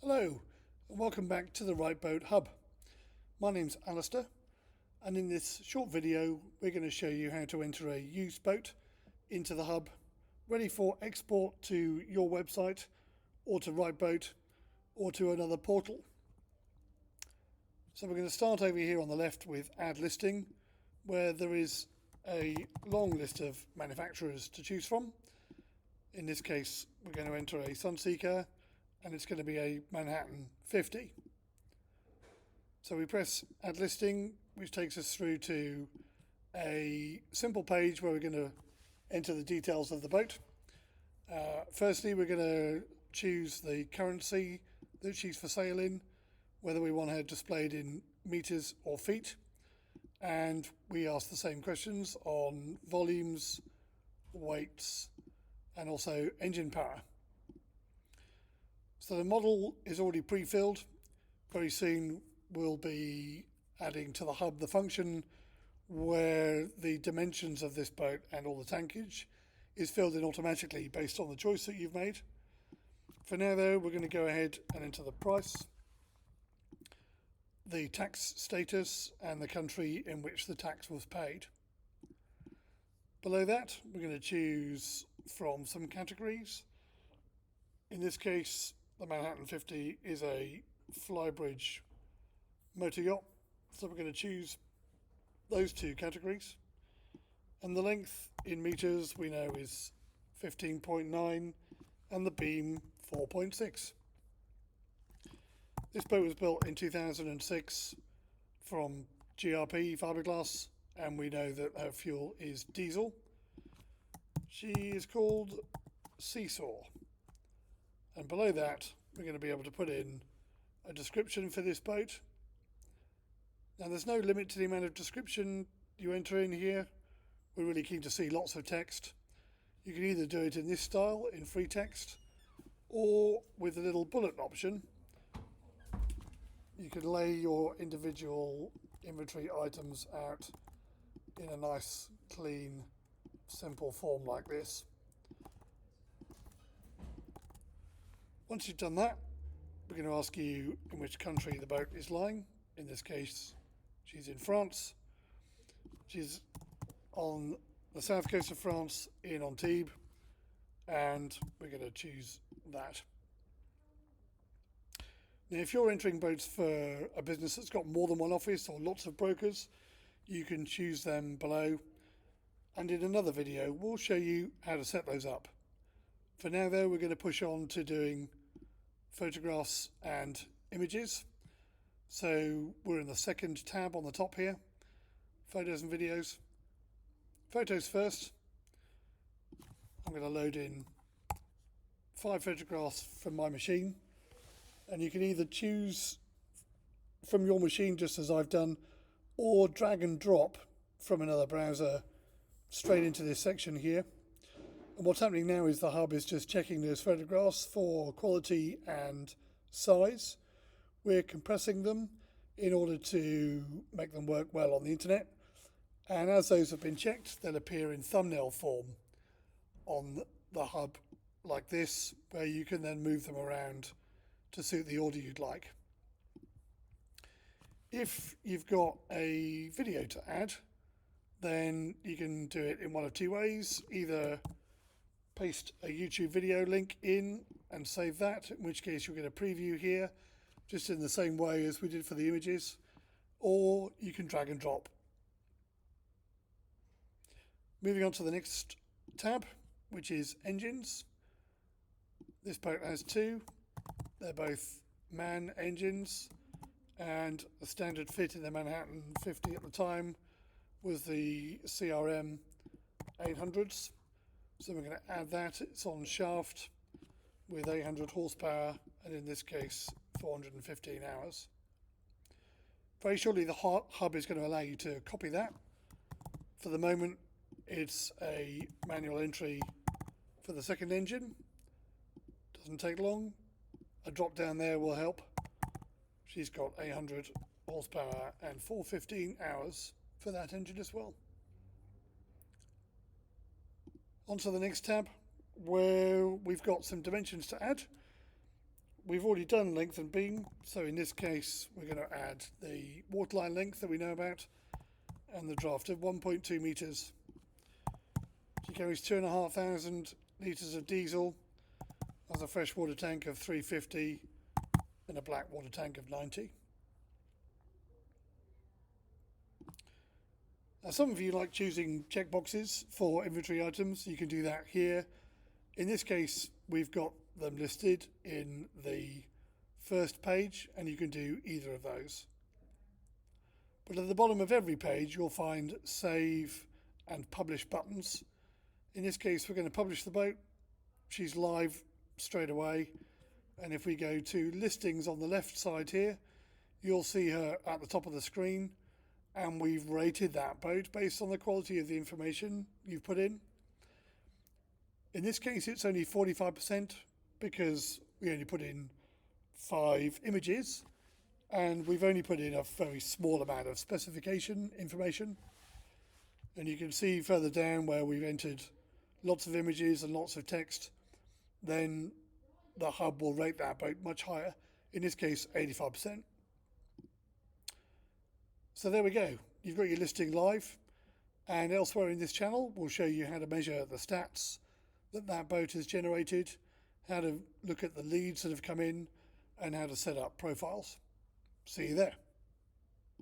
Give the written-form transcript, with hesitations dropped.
Hello and welcome back to the Right Boat Hub. My name's Alistair, and in this short video we're going to show you how to enter a used boat into the hub ready for export to your website or to Right Boat or to another portal. So we're going to start over here on the left with add listing, where there is a long list of manufacturers to choose from. In this case we're going to enter a Sunseeker, and it's going to be a Manhattan 50. So we press add listing, which takes us through to a simple page where we're going to enter the details of the boat. Firstly, we're going to choose the currency that she's for sale in, whether we want her displayed in meters or feet, and we ask the same questions on volumes, weights, and also engine power. So the model is already pre-filled. Very soon we'll be adding to the hub the function where the dimensions of this boat and all the tankage is filled in automatically based on the choice that you've made. For now though, we're going to go ahead and enter the price, the tax status, and the country in which the tax was paid. Below that, we're going to choose from some categories. In this case, the Manhattan 50 is a flybridge motor yacht, so we're going to choose those two categories. And the length in meters we know is 15.9 and the beam 4.6. This boat was built in 2006 from GRP fiberglass, and we know that her fuel is diesel. She is called Seesaw. And below that, we're going to be able to put in a description for this boat. Now, there's no limit to the amount of description you enter in here. We're really keen to see lots of text. You can either do it in this style, in free text, or with the little bullet option. You can lay your individual inventory items out in a nice, clean, simple form like this. Once you've done that, we're going to ask you in which country the boat is lying. In this case, she's in France. She's on the south coast of France, in Antibes, and we're going to choose that. Now, if you're entering boats for a business that's got more than one office or lots of brokers, you can choose them below. And in another video, we'll show you how to set those up. For now though, we're going to push on to doing photographs and images. So we're in the second tab on the top here, photos and videos. Photos first. I'm going to load in 5 photographs from my machine, and you can either choose from your machine just as I've done, or drag and drop from another browser straight into this section here. And what's happening now is the hub is just checking those photographs for quality and size. We're compressing them in order to make them work well on the internet. And as those have been checked, they'll appear in thumbnail form on the hub like this, where you can then move them around to suit the order you'd like. If you've got a video to add, then you can do it in one of two ways. Either paste a YouTube video link in and save that, in which case you'll get a preview here, just in the same way as we did for the images, or you can drag and drop. Moving on to the next tab, which is engines. This boat has 2. They're both MAN engines, and the standard fit in the Manhattan 50 at the time was the CRM 800s. So we're going to add that. It's on shaft with 800 horsepower, and in this case 415 hours. Very shortly the hub is going to allow you to copy that. For the moment it's a manual entry for the second engine. Doesn't take long. A drop down there will help. She's got 800 horsepower and 415 hours for that engine as well. On to the next tab, where we've got some dimensions to add. we've already done length and beam, so in this case we're going to add the waterline length that we know about and the draft of 1.2 meters. She carries 2,500 litres of diesel, has a freshwater tank of 350 and a black water tank of 90. Now, some of you like choosing checkboxes for inventory items. You can do that here. In this case, we've got them listed in the first page, and you can do either of those. But at the bottom of every page, you'll find save and publish buttons. In this case, we're going to publish the boat. She's live straight away. And if we go to listings on the left side here, you'll see her at the top of the screen. And we've rated that boat based on the quality of the information you've put in. In this case, it's only 45% because we only put in 5 images and we've only put in a very small amount of specification information. And you can see further down where we've entered lots of images and lots of text, then the hub will rate that boat much higher, in this case 85%. So there we go, you've got your listing live, and elsewhere in this channel we'll show you how to measure the stats that boat has generated, how to look at the leads that have come in, and how to set up profiles. See you there.